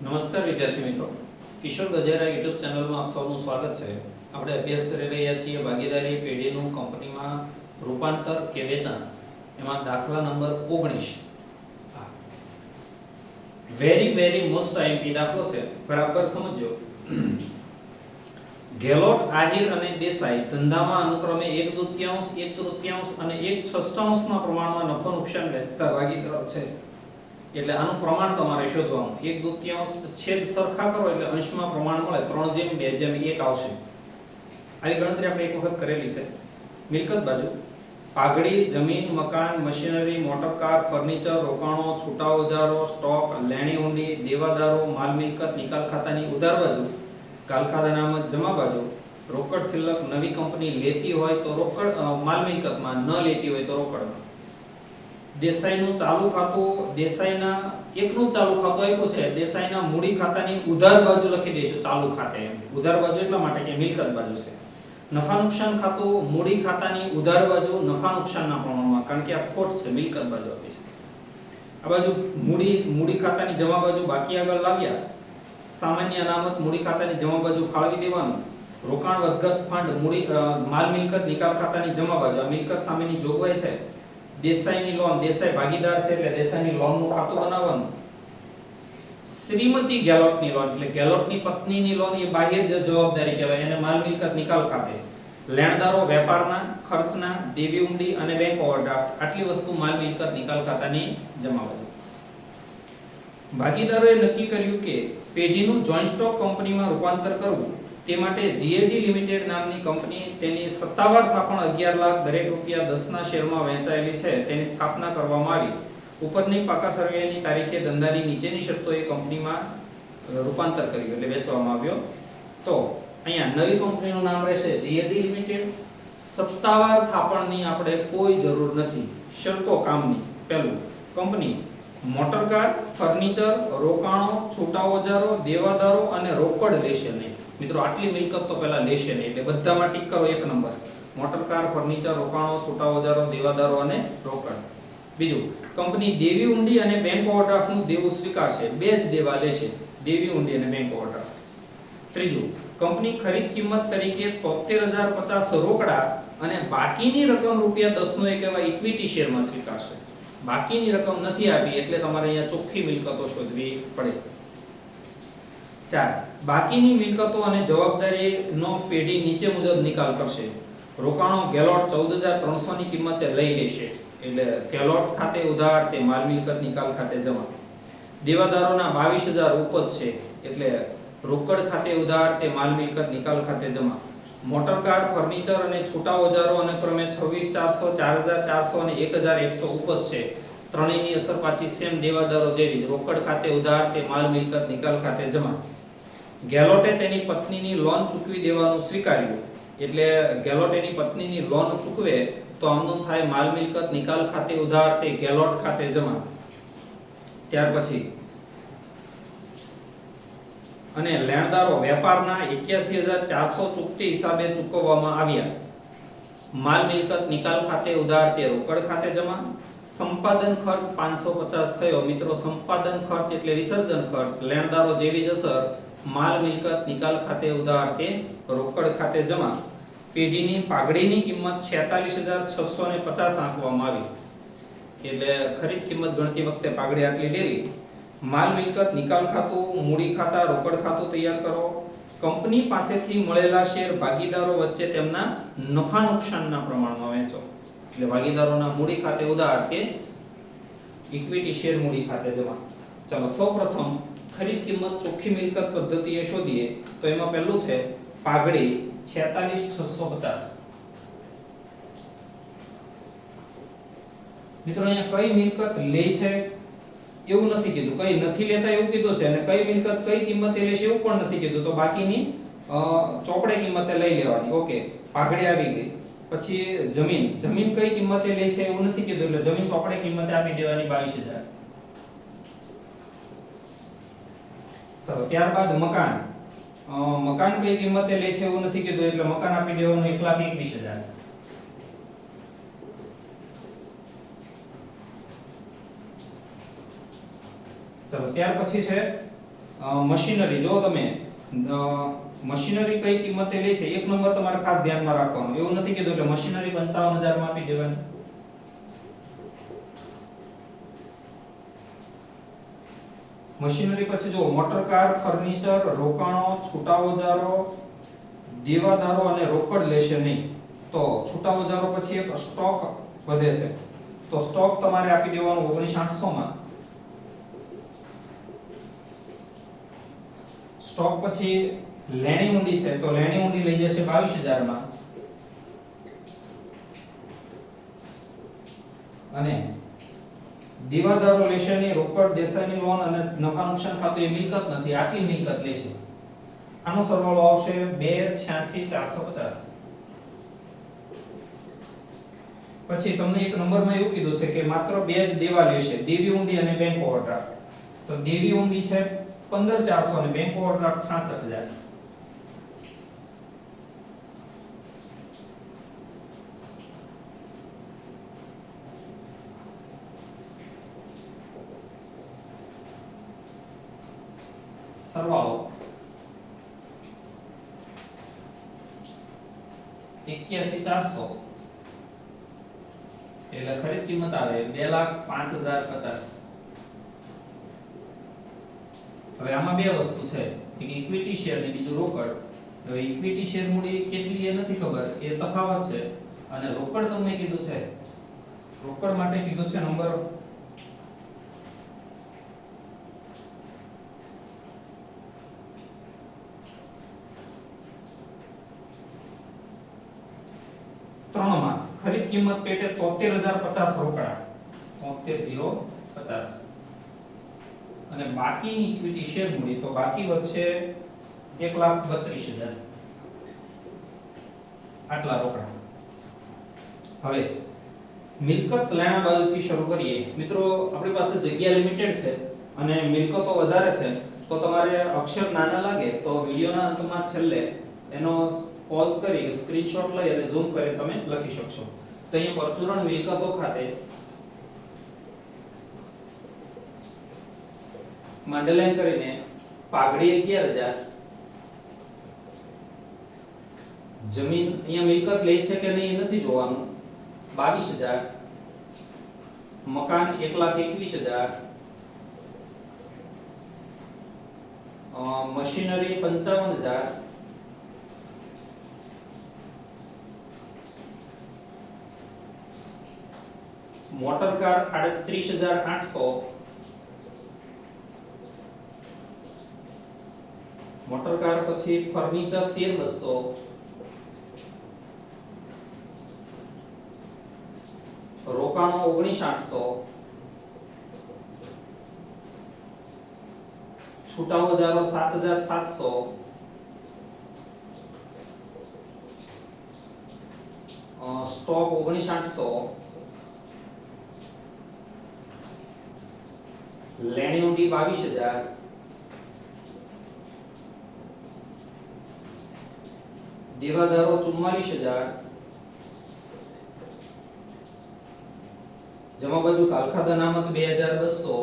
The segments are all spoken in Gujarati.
નમસ્કાર વિદ્યાર્થી મિત્રો, કિશોર ગજેરા યુટ્યુબ ચેનલમાં આપ સૌનું સ્વાગત છે. આપણે અભ્યાસ કરી રહ્યા છીએ ભાગીદારી પેઢીનું કંપનીમાં રૂપાંતર કે વેચાણ. એમાં દાખલા નંબર 19. વેરી મોસ્ટ આઈએમપી દાખલો છે, બરાબર સમજો. ગેલોટ, આહિર અને દેસાઈ ધંધામાં અનુક્રમે 1/2, 1/3 અને 1/6 પ્રમાણમાં નફો નુકસાન વહેંચતા ભાગીદારો છે. એટલે આનું પ્રમાણ તમારે શોધવાનું. 1/2 છેદ સરખા કરો એટલે અંશમાં પ્રમાણ મળે 3/2/1 આવશે. આવી ગણતરી આપણે એક વખત કરેલી છે. મિલકત બાજુ પાઘડી, જમીન, મકાન, મશીનરી, મોટરકાર, ફર્નિચર, રોકાણો, છૂટા ઓજારો, સ્ટોક, લેણી ઊંડી, દેવાદારો, માલ મિલકત નિકાલ ખાતાની ઉધાર બાજુ, કાલખાત અનામત જમા બાજુ, રોકડ શિલ્લક નવી કંપની લેતી હોય તો રોકડ માલ મિલકતમાં, ન લેતી હોય તો રોકડમાં. દેસાઈનું ચાલુ ખાતું, દેસાઈના એકનું ચાલુ ખાતું આપ્યું છે, દેસાઈના મૂડી ખાતાની ઉધાર બાજુ લખી દઈશું ચાલુ ખાતે. ઉધાર બાજુ એટલા માટે કે મિલકત બાજુ છે. નફા નુકસાન ખાતું, મૂડી ખાતાની ઉધાર બાજુ નફા નુકસાનના પ્રમાણમાં, કારણ કે આ ખોટ છે, મિલકત બાજુ આપી છે. આ બાજુ મૂડી ખાતાની જમા બાજુ બાકી આગળ લાવ્યા. સામાન્ય અનામત મૂડી ખાતાની જમા બાજુ ફાળવી દેવાનું. રોકાણ વધઘટ ફંડ મૂડી માલ મિલકત નિકાલ ખાતાની જમા બાજુ, આ મિલકત સામેની જોગવાઈ છે. દેસાઈની લોન, દેસાઈ ભાગીદાર છે એટલે દેસાઈની લોનનું ખાતું બનાવવાનું. શ્રીમતી ગેલોટની લોન એટલે ગેલોટની પત્નીની લોન, એ બાહ્ય જવાબદારી કહેવાય, એને માલ મિલકત નિકાલ ખાતે. લેણદારો વેપારના ખર્ચના, દેવી ઊંડી અને બેંક ઓવરડ્રાફ્ટ, આટલી વસ્તુ માલ મિલકત નિકાલ ખાતાની જમા બાજુ. ભાગીદારોએ નક્કી કર્યું કે પેઢીનું જોઈન્ટ સ્ટોક કંપનીમાં રૂપાંતર કરવું. તે માટે જીએડી લિમિટેડ નામની કંપની તેની સત્તાવાર થાપણ 11 લાખ દરેક રૂપિયા 10 ના શેરમાં વહેંચાયેલી છે, તેની સ્થાપના કરવામાં આવી. ઉપરની પાકા સર્વેની તારીખે ધંધાની નીચેની શરતોએ કંપનીમાં રૂપાંતર કર્યું એટલે વેચવામાં આવ્યો. તો અહીંયા નવી કંપનીનું નામ રહેશે જીએડી લિમિટેડ. સત્તાવાર થાપણની આપણે કોઈ જરૂર નથી. શરતો કામની. પહેલું, કંપની મોટરકાર, ફર્નિચર, રોકાણો, છૂટા ઓજારો, દેવાદારો અને રોકડ લેશે નહીં. મિત્રો આટલી મિલકત તો પહેલા લેશે નહીં, એટલે બધામાં ટીક કરો 1 નંબર. મોટરકાર, ફર્નિચર, રોકાણો, છૂટા ઓજારો, દેવાદારો અને રોકડ. બીજું, કંપની દેવી ઊંડી અને બેંક ઓવરડ્રાફ્ટનું દેવું સ્વીકારશે. બે જ દેવા લેશે, દેવી ઊંડી અને બેંક ઓવરડ્રાફ્ટ. ત્રીજું, કંપની ખરીદ કિંમત તરીકે 73,050 રોકડા અને બાકીની રકમ ₹10 નો એક એવા ઇક્વિટી શેરમાં સ્વીકારશે. બાકીની રકમ નથી આપી એટલે તમારે અહીંયા ચોખ્ખી મિલકતો શોધવી પડે. 4, બાકીની મિલકતો અને જવાબદારીનો પેઢી નીચે મુજબ નિકાલ કરશે. રોકાણો ગેલોટ 14,300 ની કિંમતે લઈ લેશે, એટલે ગેલોટ ખાતે ઉધાર, તે માલ મિલકત નિકાલ ખાતે જમા. દેવાદારોના 22,000 ઉપજ છે, એટલે રોકડ ખાતે ઉધાર, તે માલ મિલકત નિકાલ ખાતે જમા. મોટરકાર, ફર્નિચર અને છૂટા ઓજારો અને ક્રમે 26,400, 4,400 અને 1,100 ઉપજ છે. ત્રણેયની અસર પાછી સેમ દેવાદારો જેવી જ. રોકડ ખાતે ઉધાર, તે માલ મિલકત નિકાલ ખાતે જમા. ગેલોટે તેની પત્નીની લોન ચૂકવી દેવાનું સ્વીકાર્યું, એટલે ગેલોટ એની પત્નીની લોન ચૂકવે તો આમનું થાય માલ મિલકત નિકાલ ખાતે ઉધાર, તે ગેલોટ ખાતે જમા. ત્યાર પછી અને લેણદારો વેપારના 81,400 ચૂકતી હિસાબે ચૂકવવામાં આવ્યા. માલ મિલકત નિકાલ ખાતે ઉધાર, તે રોકડ ખાતે જમા. સંપાદન ખર્ચ 550 થયો. મિત્રો સંપાદન ખર્ચ એટલે વિસર્જન ખર્ચ, લેણદારો જેવી જ અસર, માલ મિલકત નિકાલ ખાતે ઉધાર, તે રોકડ ખાતે જમા. પેઢીની પાઘડીની કિંમત 46,650 આંકવામાં આવી, એટલે ખરીદ કિંમત ગણતી વખતે પાઘડી આટલી લેવી. માલ મિલકત નિકાલ ખાતું, મૂડી ખાતા, રોકડ ખાતું તૈયાર કરો. કંપની પાસેથી મળેલા શેર ભાગીદારો વચ્ચે તેમના નફા નુકસાનના પ્રમાણમાં વહેંચો. એટલે ભાગીદારોના મૂડી ખાતે ઉધાર, કે ઇક્વિટી શેર મૂડી ખાતે જમા. ચાલો સૌપ્રથમ ખરીદ કિંમત ચોખ્ખી મિલકત પદ્ધતિએ શોધીએ. તો એમાં પહેલું છે પાઘડી 46,650. મિત્રો અહીંયા કઈ મિલકત લે છે એવું નથી કીધું, કઈ નથી લેતા એવું કીધું છે, અને કઈ મિલકત કઈ કિંમતે લેશે એવું પણ નથી કીધું. તો બાકીની ચોપડે કિંમતે લઈ લેવાની. ઓકે, પાઘડી આવી ગઈ. પછી જમીન કઈ કિંમતે લે છે એવું નથી કીધું, એટલે જમીન ચોપડે કિંમતે આપી દેવાની 22,000. ચલો ત્યારબાદ મકાન કઈ કિંમતે લે છે એવું નથી કીધું, એટલે મકાન આપી દેવાનું 1,21,000. ચલો ત્યાર પછી છે મશીનરી જો તમે મશીનરી કઈ કિંમતે લે છે એક નંબર તમારે ખાસ ધ્યાનમાં રાખવાનો, એવું નથી કીધું કે મશીનરી 55000 માં આપી દેવાની. મશીનરી પછી જો મોટર કાર, ફર્નિચર, રોકાણો, છૂટા ઓજારો, દેવાદારો અને રોકડ લેશે નહીં. તો છૂટા ઓજારો પછી એક સ્ટોક વધે છે, તો સ્ટોક તમારે આપી દેવાનો 19800 માં. સ્ટોક પછી લેણી ઊંડી છે, તો લેણી ઊંડી લઈ જશે 22000 માં. અને દેવાદારો લેશે નહીં, રોકડ, દેસાઈની લોન અને નફા નુકસાન ખાતું એ મિલકત નથી, આટલી મિલકત લેશે. આનો સરવાળો આવશે 286450. પછી તમને એક નંબરમાં એવું કીધું છે કે માત્ર બે જ દેવા લેશે, દેવી ઊંડી અને બેંક ઓવરડ્રાફ્ટ. તો દેવી ઊંડી છે 15400 અને બેંક ઓવરડ્રાફ્ટ 66000. સરવાળો 81400 એટલે ખરીદ કિંમત આવે 2,05,050. હવે આમાં બે વસ્તુ છે, એક ઇક્વિટી શેર ને બીજું રોકડ. હવે ઇક્વિટી શેર મૂડી કેટલી એ નથી ખબર, એ તફાવત છે. અને રોકડ તમને કીધું છે, રોકડ માટે કીધું છે નંબર 3 માં ખરીદ કિંમત પેટે 73050 રોકડા, 73050. અને બાકીની ઇક્વિટી શેર મૂડી, તો બાકી વધશે 1,32,000. આટલા રોકડા. હવે મિલકત લેણા બાજુથી શરૂ કરીએ. મિત્રો આપણી પાસે જગ્યા લિમિટેડ છે અને મિલકતો વધારે છે, તો તમારે અક્ષર નાના લાગે તો વિડિયોના અંતમાં છેલ્લે એનો પોઝ કરી સ્ક્રીનશોટ લઈ અને ઝૂમ કરી તમે લખી શકશો. તો અહીંયા પરચુરણ મિલકતો ખાતે અંડરલાઈન કરીને પાઘડી 11000, જમીન અહીંયા મિલકત લે છે કે નહીં એ નથી જોવાનું, 22000, મકાન 1,21,000, machinery 55,000, motor car 38,800, motor car પછી ફર્નિચર 13,200, રોકાણો 19,800, છૂટા ઓજારો 7,700, સ્ટોક 19,800, લેણી ઊંડી 22,000, દેવાદારો 44,000, જમા બાજુ કાલખાદ અનામત 2,200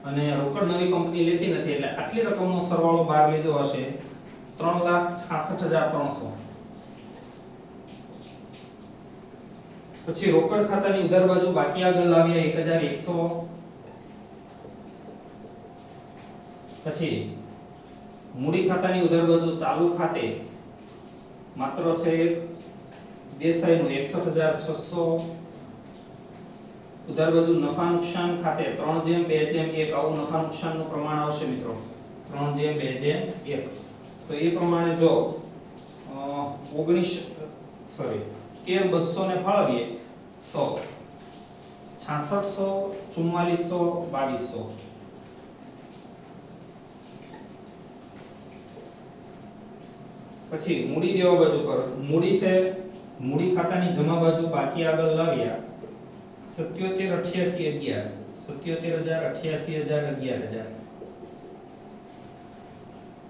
અને રોકડ નવી કંપની લેતી નથી એટલે આટલી રકમનો સરવાળો બહાર લઈ જવાશે 3,66,300. પછી રોકડ ખાતાની ઉધાર બાજુ બાકી આગળ લાવ્યા 1,100. પછી મૂડી ખાતાની ઉધાર બાજુ ચાલુ ખાતે માત્ર છે દેસાઈનું 61,600. ઉધાર બાજુ નફા નુકસાન ખાતે 3/2/1 આવું નફા નુકસાનનું પ્રમાણ આવશે મિત્રો, 3/2/1. તો એ પ્રમાણે જો 13,200 ને ફાળવીએ તો 6600, 4400, 2200. પછી મૂડી દેવા બાજુ પર મૂડી છે, મૂડી ખાતાની જમા બાજુ બાકી આગળ લાવ્યા 77,88,11, 77,88,11.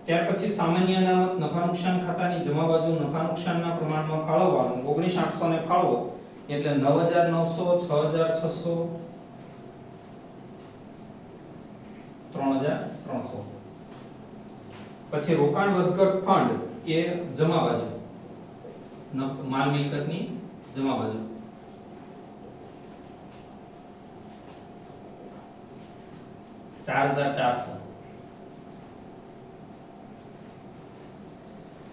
ત્યાર પછી સામાન્ય અનામત નફા નુકસાન ખાતાની જમા બાજુ નફા નુકસાનના પ્રમાણમાં ફાળવવાનું 19,800 ને ફાળવો એટલે 9,900, 6,600, 3300. પછી રોકાણ વધઘટ ફંડ એ જમા બાજુ, માલ મિલકતની જમા બાજુ. $4400.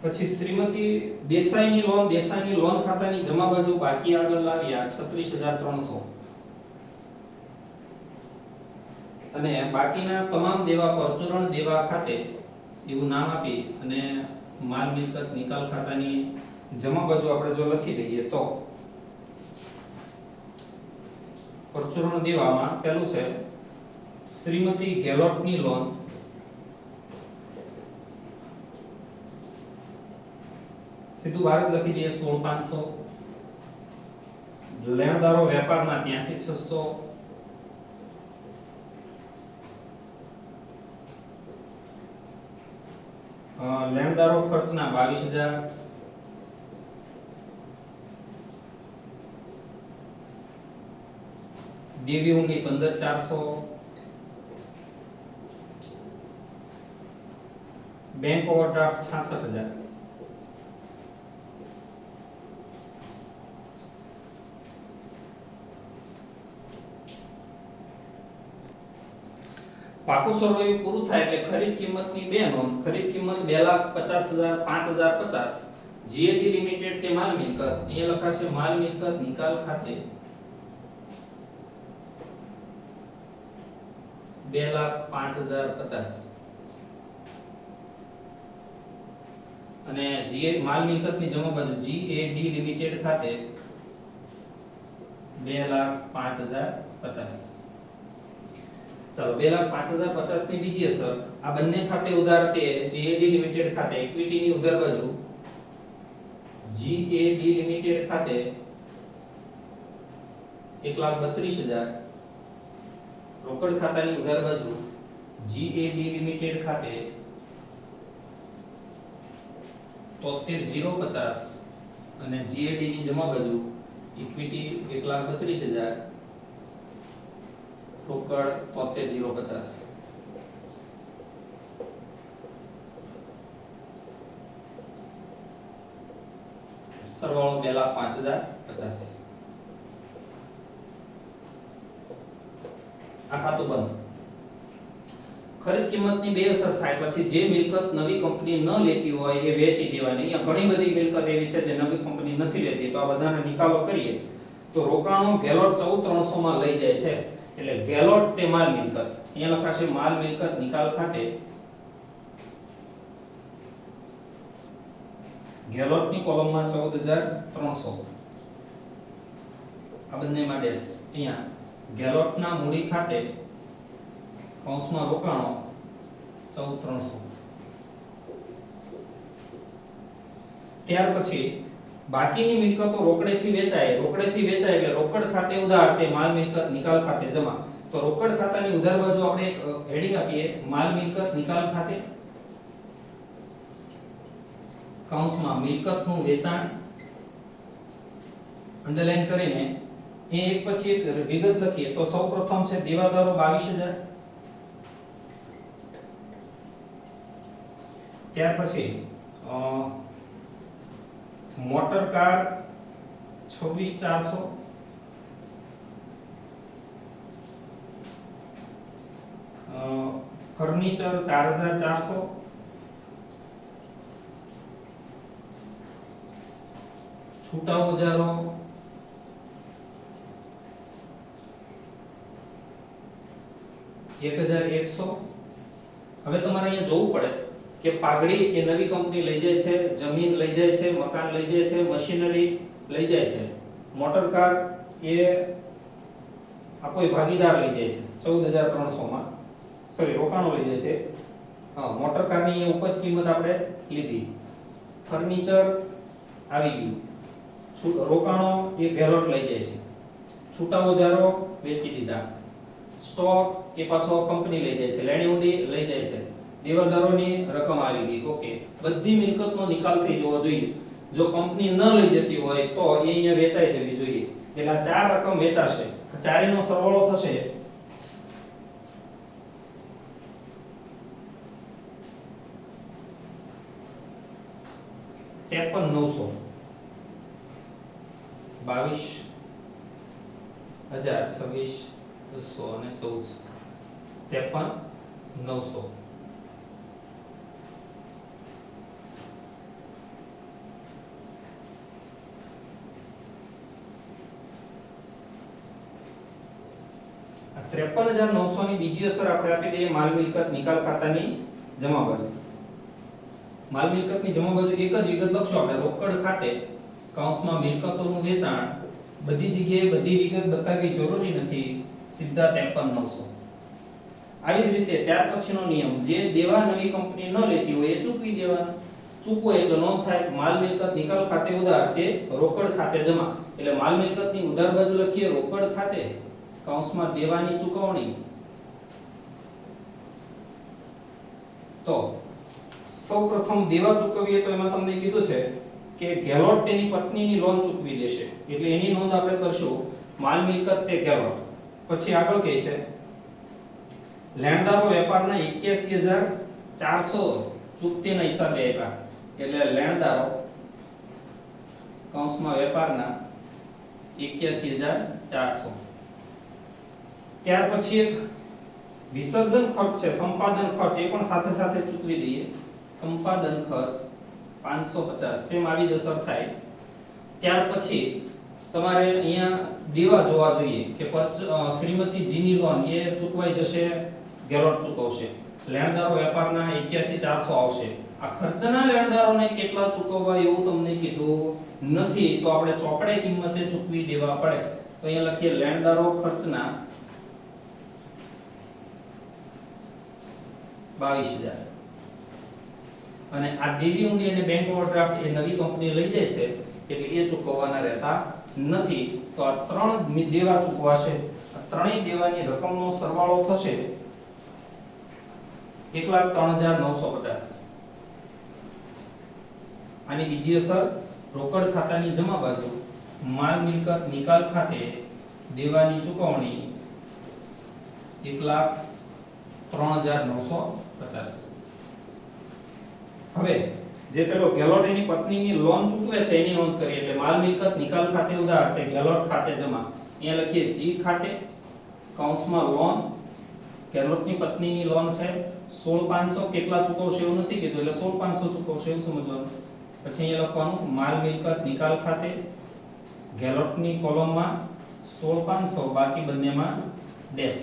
પછી શ્રીમતી દેસાઈની લોન ખાતાની જમા બાજુ બાકી આગળ લાવ્યા 36300. અને બાકીના તમામ દેવા પરચુરણ દેવા ખાતે એવું નામ આપી અને માલ મિલકત નિકાલ ખાતાની જમા બાજુ આપણે જો લખી દઈએ તો પરચુરણ દેવામાં પહેલું છે શ્રીમતી ગેલોટની લોન, સીધું ભારત લખી જઈએ 16500. લેણદારો વેપારના 83600. લેણદારો ખર્ચના 22000. દેવી ઊંડી 15400. Bank overdraft 66000. પાકું સરવૈયું પૂરું થાય એટલે ખરીદ કિંમતની બે નોંધ. ખરીદ કિંમત 2,50,000 5,050. જીએડી લિમિટેડ તે માલ મિલકત, અહીંયા લખાશે માલ મિલકત નિકાલ ખાતે 2,05,050. અને માલ મિલકતની જમા બાજુ જીએડી લિમિટેડ ખાતે 2,05,050. ચાલો 2,05,050 ની બીજી અસર, આ બંને ખાતે ઉધાર તે જીએડી લિમિટેડ ખાતે ઇક્વિટીની ઉધાર બાજુ જીએડી લિમિટેડ ખાતે 1,32,000. રોકડ ખાતાની ઉધાર બાજુ જીએડી લિમિટેડ ખાતે 73,050. અને જીએડી ની જમા બાજુ ઇક્વિટી 1,32,000, રોકડ 73,050. સરવાળો 2,05,050. આ ખાતું બંધ. ખરીદ કિંમતની બે અસર થાય પછી જે મિલકત નવી કંપની ન લેતી હોય એ વેચી દેવાની. અહીંયા ઘણી બધી મિલકત એવી છે જે નવી કંપની નથી લેતી, તો આ બધાના નિકાલો કરીએ તો રોકાણો ગેલોટ 14,300 માં લઈ જાય છે એટલે ગેલોટ તે માલ મિલકત, અહીંયા લખાશે માલ મિલકત નિકાલ ખાતે ગેલોટની કોલમમાં 14,300. આ બંનેમાં ડેશ. અહીંયા ગેલોટના મૂડી ખાતે કૌંસમાં રોકાણો 14,300. ત્યાર પછી બાકીની મિલકતો રોકડેથી વેચાય એટલે રોકડ ખાતે ઉધાર તે માલ મિલકત નિકાલ ખાતે જમા. તો રોકડ ખાતાની ઉધાર બાજુ આપણે એક હેડિંગ આપીએ માલ મિલકત નિકાલ ખાતે કૌંસમાં મિલકતનું વેચાણ અંડરલાઈન કરીને એ એક પછી એક વિગત લખીએ તો સૌપ્રથમ છે દેવાદારો 22,000. ત્યાર પછી મોટર કાર 26,400. ફર્નિચર 4,400. છૂટા ઓજારો 1,100. હવે તમારે અહીંયા જોવું પડે કે પાઘડી એ નવી કંપની લઈ જાય છે, જમીન લઈ જાય છે, મકાન લઈ જાય છે, મશીનરી લઈ જાય છે. મોટર કાર એ આ કોઈ ભાગીદાર લઈ જાય છે 14,300 માં, સોરી રોકાણો લઈ જાય છે. હા, મોટર કારની એ ઉપજ કિંમત આપણે લીધી. ફર્નિચર આવી ગયું. રોકાણો એ ગેલોટ લઈ જાય છે. છૂટા ઓજારો વેચી દીધા. સ્ટોક એ પાછો કંપની લઈ જાય છે. લેણી ઊંડી લઈ જાય છે. દેવાદારોની રકમ આવી ગઈ. ઓકે, બધી મિલકતનો નિકાલ થઈ જવો જોઈએ. જો કંપની ન લઈ જતી હોય તો એ અહીંયા વેચાઈ જવી જોઈએ. એટલે આ ચાર રકમ વેચાશે. ચારેયનો સરવાળો થશે 53,900 22,026 અને 14 53,900 53,900 ની બીજી અસર આપણે આપી દઈએ માલ મિલકત નિકાલ ખાતાની જમા બાજુ. માલ મિલકતની જમા બાજુ એક જ વિગત લખશો આપણે રોકડ ખાતે કૌંસમાં મિલકતોનું વેચાણ બધી જગ્યાએ બધી વિગત બતાવવી જરૂરી નથી, સીધા 53,900. આવી જ રીતે ત્યાર પછીનો નિયમ જે દેવા નવી કંપની ન લેતી હોય એ ચૂકવી દેવાના. ચૂકવો એટલે નોંધ થાય માલ મિલકત નિકાલ ખાતે ઉધાર તે રોકડ ખાતે જમા. એટલે માલ મિલકતની ઉધાર બાજુ લખીએ રોકડ ખાતે કૌંસમાં દેવાની ચૂકવણી. તો સૌપ્રથમ દેવા ચૂકવીએ તો એમાં તમને કીધું છે કે ગેલોટ તેની પત્નીની લોન ચૂકવી દેશે એટલે એની નોંધ આપણે કરશું માલ મિલકત તે ગેલોટ. પછી આગળ કહે છે લેણદારો વેપારના 81,400 ચૂકતીના હિસાબે આપ્યા એટલે લેણદારો કૌંસમાં વેપારના 81,400. ત્યાર પછી એક વિસર્જન ખર્ચ છે સંપાદન ખર્ચ એ પણ સાથે સાથે ચૂકવી દઈએ. સંપાદન ખર્ચ 550 સેમ આવી જ અસર થાય. ત્યાર પછી તમારે અહીંયા દેવા જોવા જોઈએ કે શ્રીમતી જીની લોન એ ચૂકવાઈ જશે, ગેલોટ ચૂકવશે. લેણદારો વેપારના 81,400 આવશે. આ ખર્ચના લેણદારોને કેટલા ચૂકવવા એવું તમને કીધું નથી તો આપણે ચોપડે કિંમતે ચૂકવી દેવા પડે. તો અહીંયા લખીએ લેણદારો ખર્ચના 22,000. અને આ ડીબી ઊંડી અને બેંક ઓવરડ્રાફ્ટ એ નવી કંપની લઈ જાય છે એટલે એ ચૂકવવાના રહેતા નથી. તો આ ત્રણ દેવા ચૂકવાશે. આ ત્રણેય દેવાની રકમનો સરવાળો થશે 1,03,950. આની બીજી અસર રોકડ ખાતાની જમા બાજુ માલ મિલકત નિકાલ ખાતે દેવાની ચૂકવણી 1,03,950. હવે જે પેલો ગેલોટ એની પત્નીની લોન ચૂકવે છે એની નોંધ કરીએ એટલે માલ મિલકત નિકાલ ખાતે ઉધાર તે ગેલોટ ખાતે જમા. અહીંયા લખીએ જી ખાતે કૌંસમાં લોન ગેલોટની પત્નીની લોન છે 16,500 કેટલા ચૂકવશે એવું નથી કીધું એટલે 16,500 ચૂકવશે એવું સમજવાનું. પછી અહીંયા લખવાનું માલ મિલકત નિકાલ ખાતે ગેલોટની કોલમમાં 16,500 બાકી બંનેમાં ડેશ.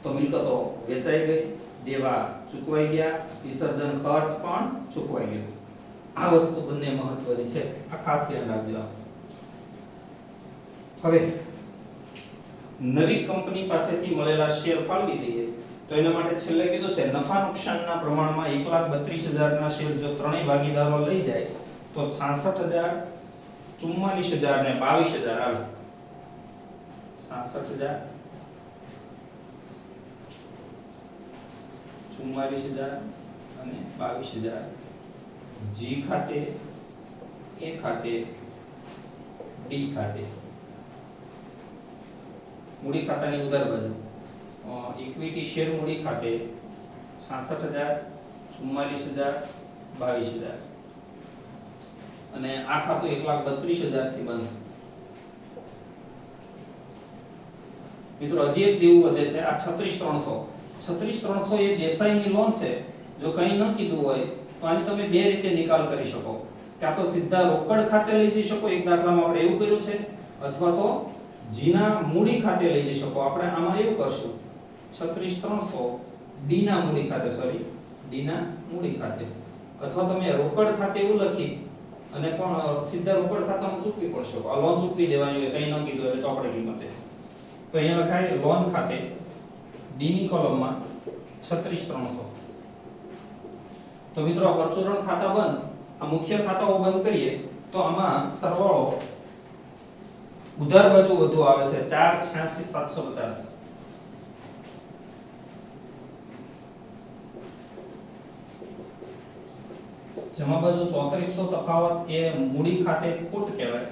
તો મિલકતો વેચાઈ ગઈ, દેવા ચૂકવાઈ ગયા, વિસર્જન ખર્ચ પણ ચૂકવાઈ ગયો. આ વસ્તુ બંને મહત્વની છે, આ ખાસ ધ્યાન રાખજો. હવે નવી કંપની પાસેથી મળેલા શેર ફાળવી દઈએ તો એના માટે છેલ્લે કીધું છે નફા નુકસાનના પ્રમાણમાં 1,32,000 ના શેર જો ત્રણેય ભાગીદારો લઈ જાય તો 66,000, 44,000 ને 22,000 આવે. 66,000, 44,000 અને 22,000 જી ખાતે, એ ખાતે, ડી ખાતે. મૂડી ખાતાની ઉધાર બાજુ ઇક્વિટી શેર મૂડી ખાતે 66,000, 44,000, 22,000 અને આ ખાતું 1,32,000 થી બંધ. મિત્રો હજી એક દેવું વધે છે આ 36,300. 36,300 એ દેસાઈની લોન છે. જો કંઈ ન કીધું હોય તો આની તમે બે રીતે નિકાલ કરી શકો. કાં તો સીધા રોકડ ખાતે લઈ જઈ શકો, એક દાખલામાં આપણે એવું કર્યું છે, અથવા તો જીના મૂડી ખાતે લઈ જઈ શકો. આપણે આમાં એવું કરશું 36,300 ડી ના મૂડી ખાતે, ડી ના મૂડી ખાતે, અથવા તમે રોકડ ખાતે એવું લખી અને પણ સીધા રોકડ ખાતામાં ચૂકવી પણ શકો. આ લોન ચૂકવી દેવાની હોય કંઈ ન કીધું એટલે ચોપડે કિંમતે. તો અહીંયા લખાય લોન ખાતે ડી ની કોલમમાં 36,300. તો મિત્રો પરચુરણ ખાતા બંધ, આ મુખ્ય ખાતાઓ બંધ કરીએ તો આમાં સરવાળો ઉધાર બાજુ વધુ આવે છે 4,86,750. જમા બાજુ 3400 તફાવત એ મૂડી ખાતે ખોટ કહેવાય.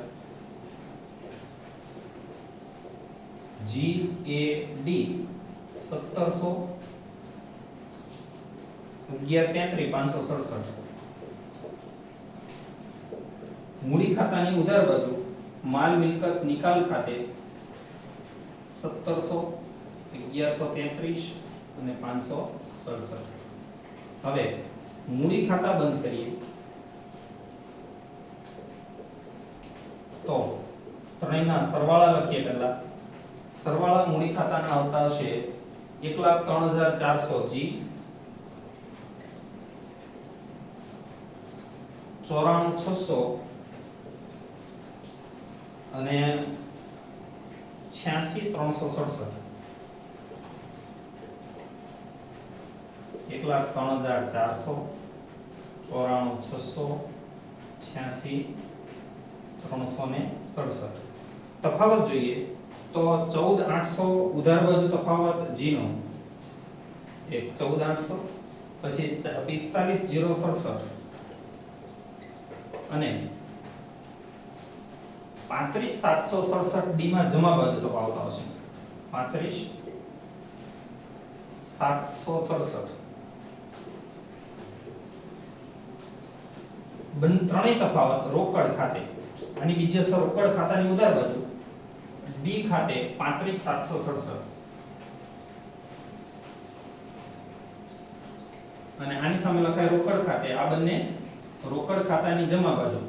જી એ ડી 1700, 11,33,567 મૂડી ખાતાની ઉધાર બાજુ માલ મિલકત નિકાલ ખાતે 1700, 1133 અને 567. હવે મૂડી ખાતા બંધ કરીએ તો ત્રણેયના સરવાળા લખીએ પહેલા. સરવાળા મૂડી ખાતાના આવતા હશે 1,03,400 G, 94,600 અને 86,367. 1,03,400, 94,600, 86,367. તફાવત જોઈએ તો 14,800 ઉધાર બાજુ તફાવત G નો એક 14,800, પછી 45,067 અને 35,767 ડી માં જમા બાજુ તફાવત આવશે. 35,767 ત્રણેય તફાવત રોકડ ખાતે. આની બીજી અસર રોકડ ખાતાની ઉધાર બાજુ ડી ખાતે 35,767 અને આની સામે લખાય રોકડ ખાતે. આ બંને રોકડ ખાતાની જમા બાજુ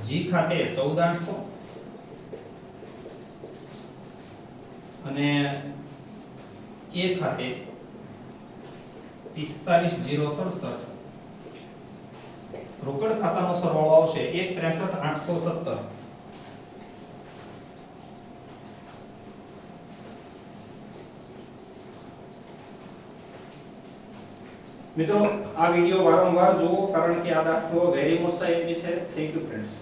જી ખાતે 14,800 અને એ ખાતે 45,067. રોકડ ખાતાનો સરવાળો આવશે 1,63,817. મિત્રો આ વિડિયો વારંવાર જુઓ કારણ કે આ દાખલો વેરી મોસ્ટ ટાઈપની છે. Thank you friends.